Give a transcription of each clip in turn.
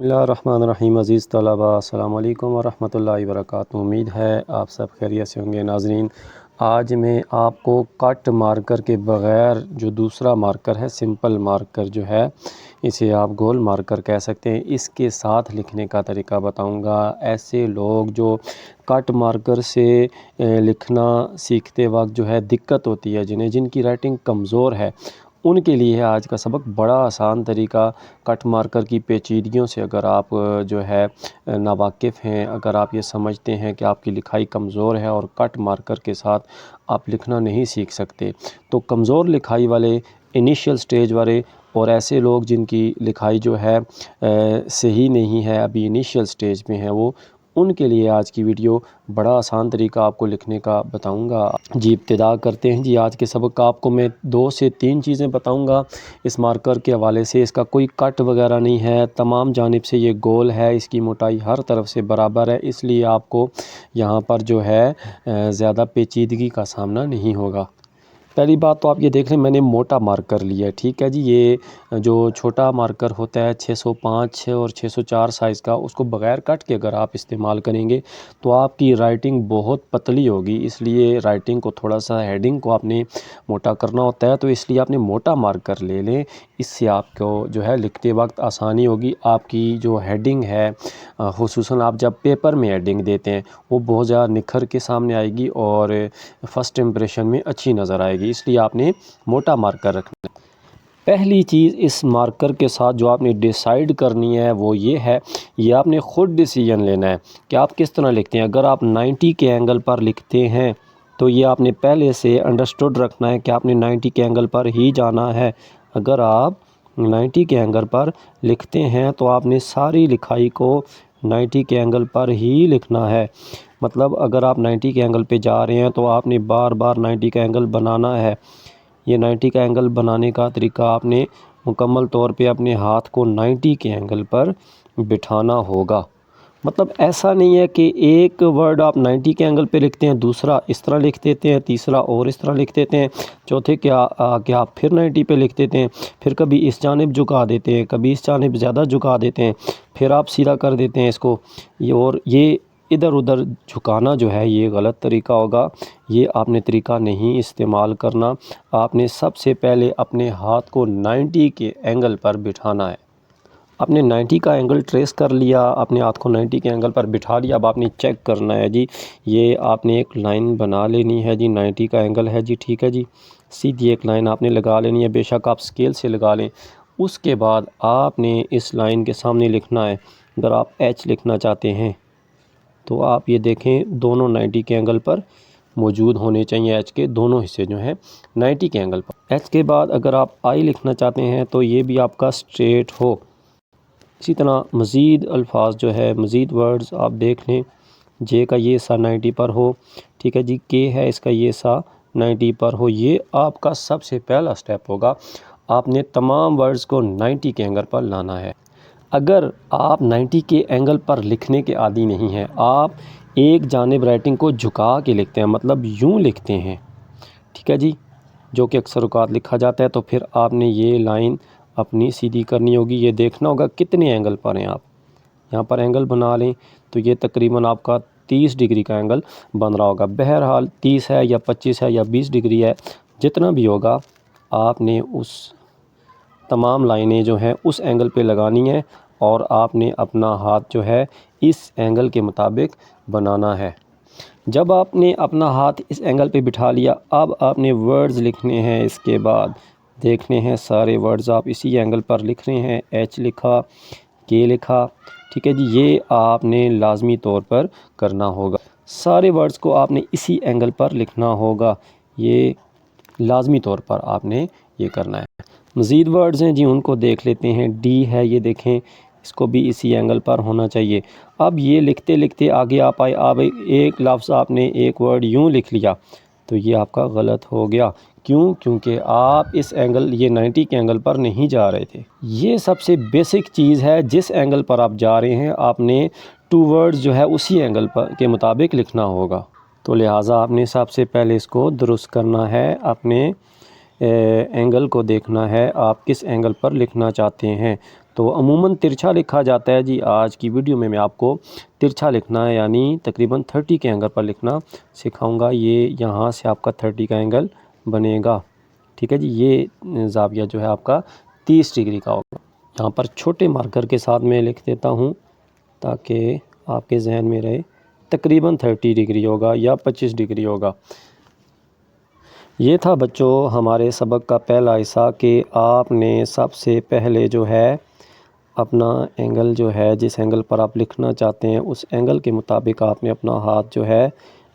बिस्मिल्लाहिर्रहमानिर्रहीम। अज़ीज़ तलबा, अस्सलाम वालेकुम वरहमतुल्लाहि वबरकातुहू। उम्मीद है आप सब खैरियत से होंगे। नाज़रीन, आज मैं आपको कट मार्कर के बग़ैर जो दूसरा मार्कर है, सिंपल मार्कर जो है, इसे आप गोल मार्कर कह सकते हैं, इसके साथ लिखने का तरीका बताऊंगा। ऐसे लोग जो कट मार्कर से लिखना सीखते वक्त जो है दिक्कत होती है, जिनकी राइटिंग कमज़ोर है, उनके लिए है आज का सबक। बड़ा आसान तरीका, कट मार्कर की पेचीदगियों से अगर आप जो है नावाकिफ़ हैं, अगर आप ये समझते हैं कि आपकी लिखाई कमज़ोर है और कट मार्कर के साथ आप लिखना नहीं सीख सकते, तो कमज़ोर लिखाई वाले, इनिशियल स्टेज वाले और ऐसे लोग जिनकी लिखाई जो है सही नहीं है, अभी इनिशियल स्टेज में है वो, उनके लिए आज की वीडियो बड़ा आसान तरीका आपको लिखने का बताऊंगा। जी, इब्तिदा करते हैं। जी, आज के सबक का आपको मैं 2 से 3 चीज़ें बताऊंगा इस मार्कर के हवाले से। इसका कोई कट वगैरह नहीं है, तमाम जानिब से ये गोल है, इसकी मोटाई हर तरफ से बराबर है, इसलिए आपको यहाँ पर जो है ज़्यादा पेचीदगी का सामना नहीं होगा। पहली बात तो आप ये देख लें, मैंने मोटा मार्कर लिया है, ठीक है जी। ये जो छोटा मार्कर होता है 605 और 604 साइज़ का, उसको बग़ैर कट के अगर आप इस्तेमाल करेंगे तो आपकी राइटिंग बहुत पतली होगी। इसलिए राइटिंग को थोड़ा सा, हेडिंग को आपने मोटा करना होता है, तो इसलिए आपने मोटा मार्कर ले लें। इससे आपको जो है लिखते वक्त आसानी होगी। आपकी जो हेडिंग है, ख़ुसूसन आप जब पेपर में हेडिंग देते हैं, वो बहुत ज़्यादा निखर के सामने आएगी और फ़र्स्ट इम्प्रेशन में अच्छी नज़र आएगी। इसलिए आपने मोटा मार्कर रखना है। पहली चीज़ इस मार्कर के साथ जो आपने डिसाइड करनी है वो ये है, ये आपने ख़ुद डिसीजन लेना है कि आप किस तरह लिखते हैं। अगर आप 90 के एंगल पर लिखते हैं तो ये आपने पहले से अंडरस्टूड रखना है कि आपने 90 के एंगल पर ही जाना है। अगर आप 90 के एंगल पर लिखते हैं तो आपने सारी लिखाई को 90 के एंगल पर ही लिखना है। मतलब अगर आप 90 के एंगल पे जा रहे हैं तो आपने बार बार 90 का एंगल बनाना है। ये 90 का एंगल बनाने का तरीका, आपने मुकम्मल तौर पे अपने हाथ को 90 के एंगल पर बिठाना होगा। मतलब ऐसा नहीं है कि एक वर्ड आप 90 के एंगल पे लिखते हैं, दूसरा इस तरह लिख देते हैं, तीसरा और इस तरह लिख देते हैं, चौथे के आप फिर 90 पे लिख देते हैं, फिर कभी इस जानिब झुका देते हैं, कभी इस जानिब ज़्यादा झुका देते हैं, फिर आप सीधा कर देते हैं इसको। ये इधर उधर झुकाना जो है ये गलत तरीका होगा। ये आपने तरीका नहीं इस्तेमाल करना। आपने सबसे पहले अपने हाथ को 90 के एंगल पर बिठाना है। आपने 90 का एंगल ट्रेस कर लिया, अपने हाथ को 90 के एंगल पर बिठा लिया। अब आपने चेक करना है जी, ये आपने एक लाइन बना लेनी है जी, 90 का एंगल है जी, ठीक है जी। सीधी एक लाइन आपने लगा लेनी है, बेशक आप स्केल से लगा लें। उसके बाद आपने इस लाइन के सामने लिखना है। अगर आप एच लिखना चाहते हैं तो आप ये देखें, दोनों 90 के एंगल पर मौजूद होने चाहिए। एच के दोनों हिस्से जो हैं 90 के एंगल पर। एच के बाद अगर आप आई लिखना चाहते हैं तो ये भी आपका स्ट्रेट हो। इसी तरह मज़ीद अल्फाज जो है, मज़ीद वर्ड्स आप देख लें। जे का ये सा 90 पर हो, ठीक है जी। के है, इसका ये सा 90 पर हो। ये आपका सबसे पहला स्टेप होगा। आपने तमाम वर्ड्स को 90 के एंगल पर लाना है। अगर आप 90 के एंगल पर लिखने के आदी नहीं हैं, आप एक जानिब राइटिंग को झुका के लिखते हैं, मतलब यूँ लिखते हैं, ठीक है जी, जो कि अक्सर औक़ात लिखा जाता है, तो फिर आपने ये लाइन अपनी सीधी करनी होगी। ये देखना होगा कितने एंगल पर हैं आप। यहाँ पर एंगल बना लें तो ये तकरीबन आपका 30 डिग्री का एंगल बन रहा होगा। बहरहाल 30 है या 25 है या 20 डिग्री है, जितना भी होगा आपने उस तमाम लाइनें जो हैं उस एंगल पे लगानी है और आपने अपना हाथ जो है इस एंगल के मुताबिक बनाना है। जब आपने अपना हाथ इस एंगल पे बिठा लिया, अब आपने वर्ड्स लिखने हैं। इसके बाद देखने हैं सारे वर्ड्स आप इसी एंगल पर लिख रहे हैं। एच लिखा, के लिखा, ठीक है जी। ये आपने लाजमी तौर पर करना होगा। सारे वर्ड्स को आपने इसी एंगल पर लिखना होगा। ये लाजमी तौर पर आपने ये करना है। मज़ीद वर्ड्स हैं जी, उनको देख लेते हैं। डी है, ये देखें, इसको भी इसी एंगल पर होना चाहिए। अब ये लिखते लिखते आगे आप आए, अब एक लफ्ज़ आपने एक वर्ड यूँ लिख लिया तो ये आपका गलत हो गया। क्यों? क्योंकि आप इस एंगल, ये 90 के एंगल पर नहीं जा रहे थे। ये सबसे बेसिक चीज़ है, जिस एंगल पर आप जा रहे हैं आपने 2 वर्ड्स जो है उसी एंगल पर के मुताबिक लिखना होगा। तो लिहाजा आपने सबसे पहले इसको दुरुस्त करना है। अपने एंगल को देखना है, आप किस एंगल पर लिखना चाहते हैं। तो अमूमन तिरछा लिखा जाता है जी। आज की वीडियो में मैं आपको तिरछा लिखना है यानी तकरीबन 30 के एंगल पर लिखना सिखाऊंगा। ये यहाँ से आपका 30 का एंगल बनेगा, ठीक है जी। ये ज़ाविया जो है आपका 30 डिग्री का होगा। यहाँ पर छोटे मार्कर के साथ मैं लिख देता हूँ ताकि आपके जहन में रहे। तकरीबन 30 डिग्री होगा या 25 डिग्री होगा। ये था बच्चों हमारे सबक का पहला हिस्सा कि आपने सबसे पहले जो है अपना एंगल जो है, जिस एंगल पर आप लिखना चाहते हैं उस एंगल के मुताबिक आपने अपना हाथ जो है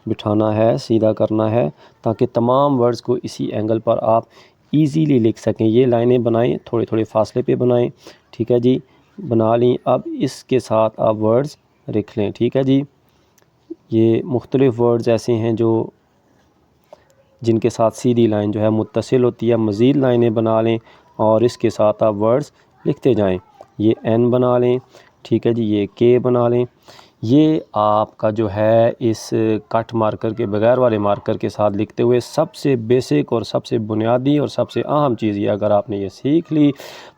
बिठाना है, सीधा करना है, ताकि तमाम वर्ड्स को इसी एंगल पर आप इजीली लिख सकें। ये लाइनें बनाएं, थोड़े थोड़े फासले पे बनाएं, ठीक है जी। बना ली। अब इसके साथ आप वर्ड्स लिख लें, ठीक है जी। ये मुख्तलिफ़ वर्ड्स ऐसे हैं जो जिनके साथ सीधी लाइन जो है मुत्तसिल होती है। मज़ीद लाइनें बना लें और इसके साथ आप वर्ड्स लिखते जाएं। ये एन बना लें, ठीक है जी। ये के बना लें। ये आपका जो है इस कट मार्कर के बगैर वाले मार्कर के साथ लिखते हुए सबसे बेसिक और सबसे बुनियादी और सबसे अहम चीज़ ये, अगर आपने ये सीख ली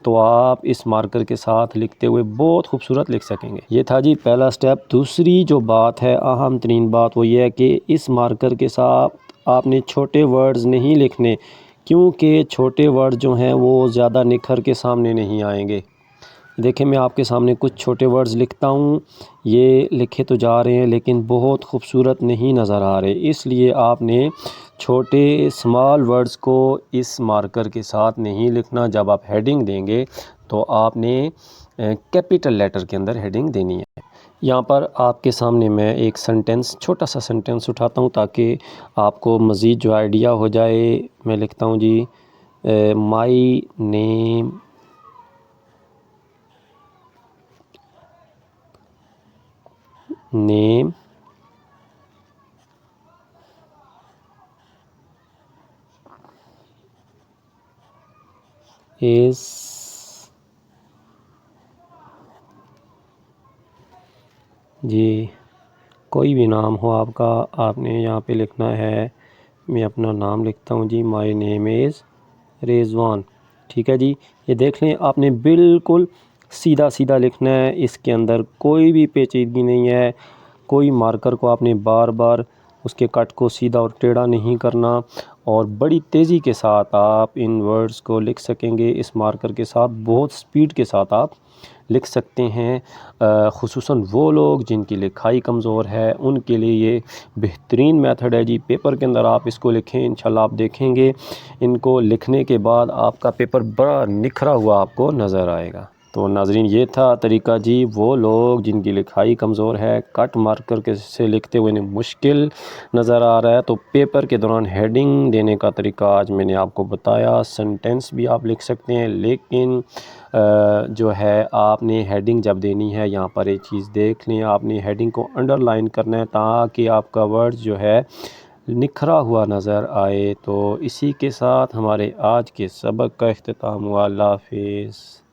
तो आप इस मार्कर के साथ लिखते हुए बहुत खूबसूरत लिख सकेंगे। ये था जी पहला स्टेप। दूसरी जो बात है, अहम तरीन बात, वो ये है कि इस मार्कर के साथ आपने छोटे वर्ड्स नहीं लिखने, क्योंकि छोटे वर्ड जो हैं वो ज़्यादा निखर के सामने नहीं आएंगे। देखें मैं आपके सामने कुछ छोटे वर्ड्स लिखता हूँ, ये लिखे तो जा रहे हैं लेकिन बहुत खूबसूरत नहीं नज़र आ रहे, इसलिए आपने छोटे स्मॉल वर्ड्स को इस मार्कर के साथ नहीं लिखना। जब आप हेडिंग देंगे तो आपने कैपिटल लेटर के अंदर हेडिंग देनी है। यहाँ पर आपके सामने मैं एक सेंटेंस, छोटा सा सेंटेंस उठाता हूँ ताकि आपको मज़ीद जो आइडिया हो जाए। मैं लिखता हूँ जी, माई नेम इज़ जी। कोई भी नाम हो आपका, आपने यहाँ पे लिखना है। मैं अपना नाम लिखता हूँ जी, माय नेम इज़ रिजवान, ठीक है जी। ये देख लें, आपने बिल्कुल सीधा सीधा लिखना है, इसके अंदर कोई भी पेचीदगी नहीं है। कोई मार्कर को आपने बार बार उसके कट को सीधा और टेढ़ा नहीं करना, और बड़ी तेज़ी के साथ आप इन वर्ड्स को लिख सकेंगे। इस मार्कर के साथ बहुत स्पीड के साथ आप लिख सकते हैं। ख़ुसूसन वो लोग जिनकी लिखाई कमज़ोर है उनके लिए ये बेहतरीन मेथड है जी। पेपर के अंदर आप इसको लिखें, इंशाल्लाह आप देखेंगे इनको लिखने के बाद आपका पेपर बड़ा निखरा हुआ आपको नज़र आएगा। तो नाज़रीन ये था तरीका जी। वो लोग जिनकी लिखाई कमज़ोर है, कट मार्कर के से लिखते हुए मुश्किल नज़र आ रहा है, तो पेपर के दौरान हेडिंग देने का तरीका आज मैंने आपको बताया। सेंटेंस भी आप लिख सकते हैं, लेकिन जो है आपने हेडिंग जब देनी है, यहाँ पर एक चीज़ देख लें, आपने हेडिंग को अंडरलाइन करना है ताकि आपका वर्ड जो है निखरा हुआ नज़र आए। तो इसी के साथ हमारे आज के सबक का इख्तिताम हुआ। अल्लाह हाफ़िज़।